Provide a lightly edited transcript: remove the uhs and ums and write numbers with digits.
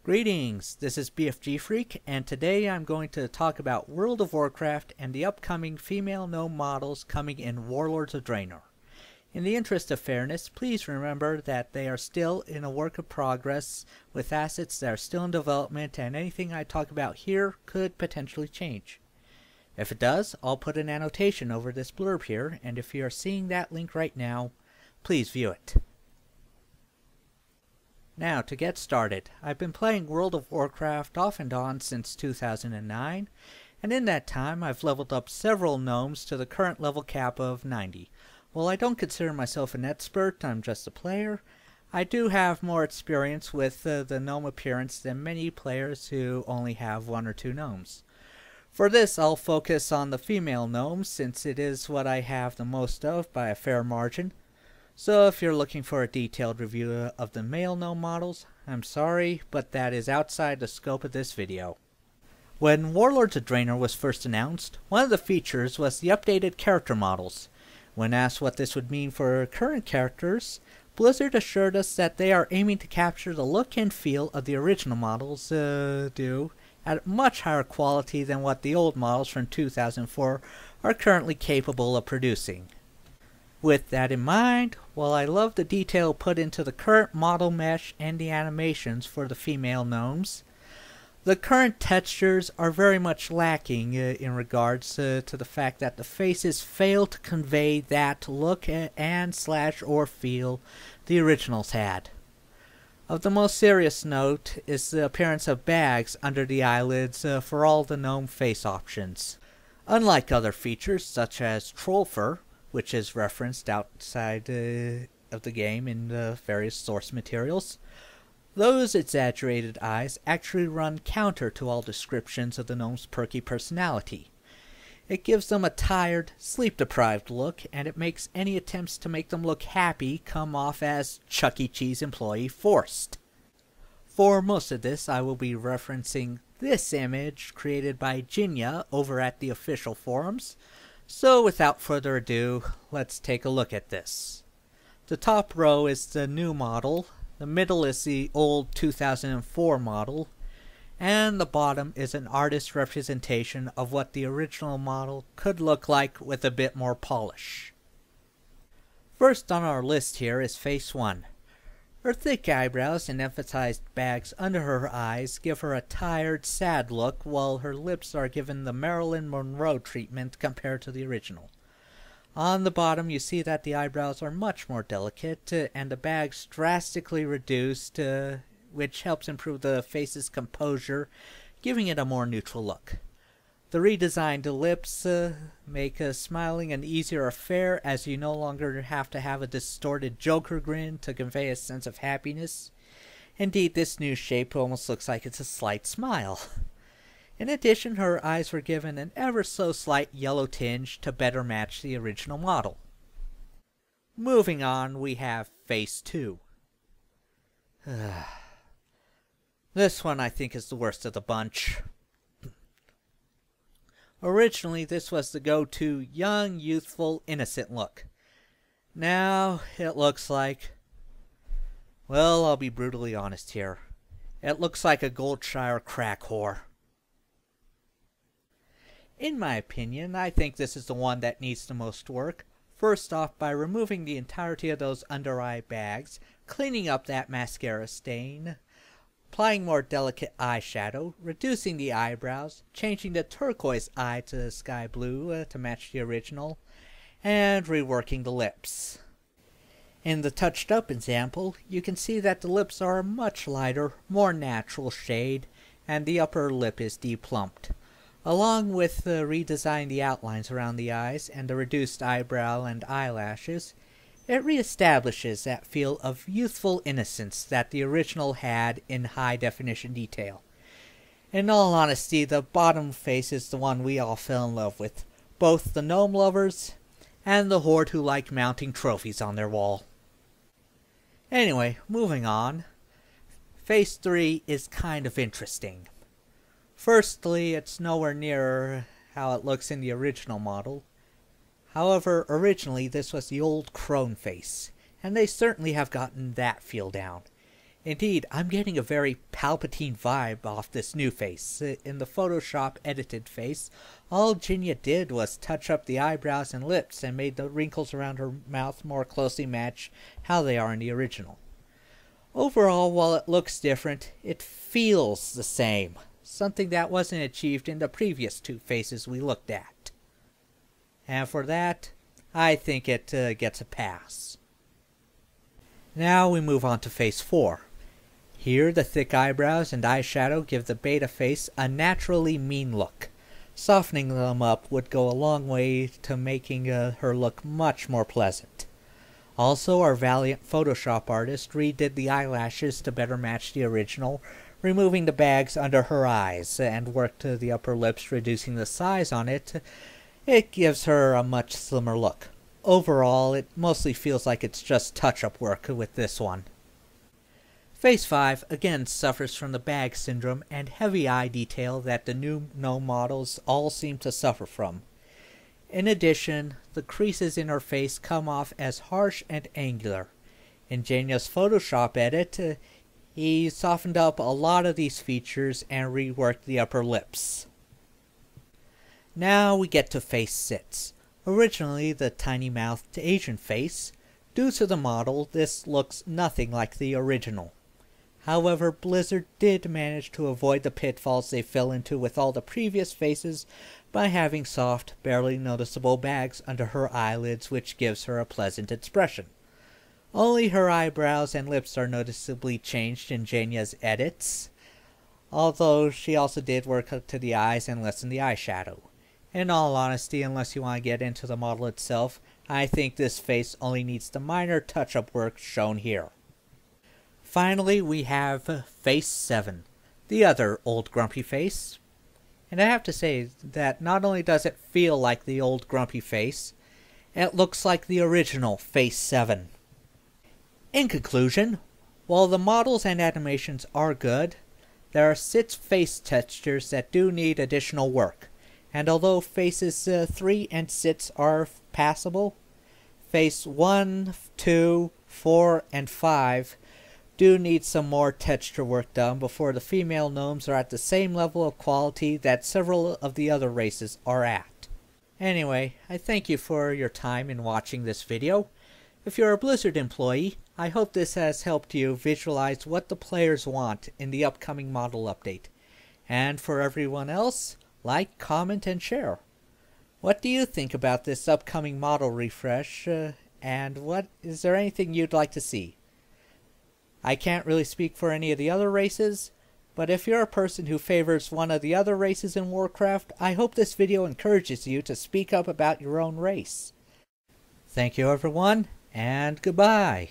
Greetings, this is BFG Freak, and today I'm going to talk about World of Warcraft and the upcoming female gnome models coming in Warlords of Draenor. In the interest of fairness, please remember that they are still in a work of progress with assets that are still in development, and anything I talk about here could potentially change. If it does, I'll put an annotation over this blurb here, and if you are seeing that link right now, please view it. Now, to get started, I've been playing World of Warcraft off and on since 2009, and in that time I've leveled up several gnomes to the current level cap of 90. While I don't consider myself an expert, I'm just a player, I do have more experience with the gnome appearance than many players who only have one or two gnomes. For this, I'll focus on the female gnomes since it is what I have the most of by a fair margin. So if you're looking for a detailed review of the male gnome models, I'm sorry, but that is outside the scope of this video. When Warlords of Draenor was first announced, one of the features was the updated character models. When asked what this would mean for current characters, Blizzard assured us that they are aiming to capture the look and feel of the original models do at much higher quality than what the old models from 2004 are currently capable of producing. With that in mind, while I love the detail put into the current model mesh and the animations for the female gnomes, the current textures are very much lacking in regards to the fact that the faces fail to convey that look or feel the originals had. Of the most serious note is the appearance of bags under the eyelids for all the gnome face options. Unlike other features such as troll fur, which is referenced outside of the game in the various source materials, those exaggerated eyes actually run counter to all descriptions of the gnome's perky personality. It gives them a tired, sleep-deprived look, and it makes any attempts to make them look happy come off as Chuck E. Cheese employee forced. For most of this, I will be referencing this image created by Jinya over at the official forums. So without further ado, let's take a look at this. The top row is the new model, the middle is the old 2004 model, and the bottom is an artist's representation of what the original model could look like with a bit more polish. First on our list here is Face 1. Her thick eyebrows and emphasized bags under her eyes give her a tired, sad look, while her lips are given the Marilyn Monroe treatment compared to the original. On the bottom you see that the eyebrows are much more delicate, and the bags drastically reduced, which helps improve the face's composure, giving it a more neutral look. The redesigned lips make smiling an easier affair, as you no longer have to have a distorted Joker grin to convey a sense of happiness. Indeed, this new shape almost looks like it's a slight smile. In addition, her eyes were given an ever so slight yellow tinge to better match the original model. Moving on, we have Face 2. This one I think is the worst of the bunch. Originally, this was the go-to young, youthful, innocent look. Now, it looks like... well, I'll be brutally honest here. It looks like a Goldshire crack whore. In my opinion, I think this is the one that needs the most work. First off, by removing the entirety of those under-eye bags, cleaning up that mascara stain, applying more delicate eyeshadow, reducing the eyebrows, changing the turquoise eye to sky blue to match the original, and reworking the lips. In the touched up example, you can see that the lips are a much lighter, more natural shade, and the upper lip is deplumped. Along with redesigning the outlines around the eyes and the reduced eyebrow and eyelashes, it reestablishes that feel of youthful innocence that the original had in high-definition detail. In all honesty, the bottom face is the one we all fell in love with, both the gnome lovers and the horde who like mounting trophies on their wall. Anyway, moving on. Face 3 is kind of interesting. Firstly, it's nowhere near how it looks in the original model. However, originally this was the old crone face, and they certainly have gotten that feel down. Indeed, I'm getting a very Palpatine vibe off this new face. In the Photoshop edited face, all Jinya did was touch up the eyebrows and lips and made the wrinkles around her mouth more closely match how they are in the original. Overall, while it looks different, it feels the same, something that wasn't achieved in the previous two faces we looked at. And for that, I think it gets a pass. Now we move on to face 4. Here, the thick eyebrows and eyeshadow give the beta face a naturally mean look. Softening them up would go a long way to making her look much more pleasant. Also, our valiant Photoshop artist redid the eyelashes to better match the original, removing the bags under her eyes, and worked to the upper lips, reducing the size on it. It gives her a much slimmer look. Overall, it mostly feels like it's just touch-up work with this one. Face 5 again suffers from the bag syndrome and heavy eye detail that the new gnome models all seem to suffer from. In addition, the creases in her face come off as harsh and angular. In Janya's Photoshop edit, he softened up a lot of these features and reworked the upper lips. Now we get to face 6. Originally the tiny-mouthed Asian face, due to the model, this looks nothing like the original. However, Blizzard did manage to avoid the pitfalls they fell into with all the previous faces by having soft, barely noticeable bags under her eyelids, which gives her a pleasant expression. Only her eyebrows and lips are noticeably changed in Janya's edits, although she also did work up to the eyes and lessen the eyeshadow. In all honesty, unless you want to get into the model itself, I think this face only needs the minor touch-up work shown here. Finally, we have face 7, the other old grumpy face. And I have to say that not only does it feel like the old grumpy face, it looks like the original face 7. In conclusion, while the models and animations are good, there are 6 face textures that do need additional work. And although faces 3 and 6 are passable, face 1, 2, 4, and 5 do need some more texture work done before the female gnomes are at the same level of quality that several of the other races are at. Anyway, I thank you for your time in watching this video. If you're a Blizzard employee, I hope this has helped you visualize what the players want in the upcoming model update. And for everyone else, like, comment, and share. What do you think about this upcoming model refresh, and is there anything you'd like to see? I can't really speak for any of the other races, but if you're a person who favors one of the other races in Warcraft, I hope this video encourages you to speak up about your own race. Thank you everyone, and goodbye.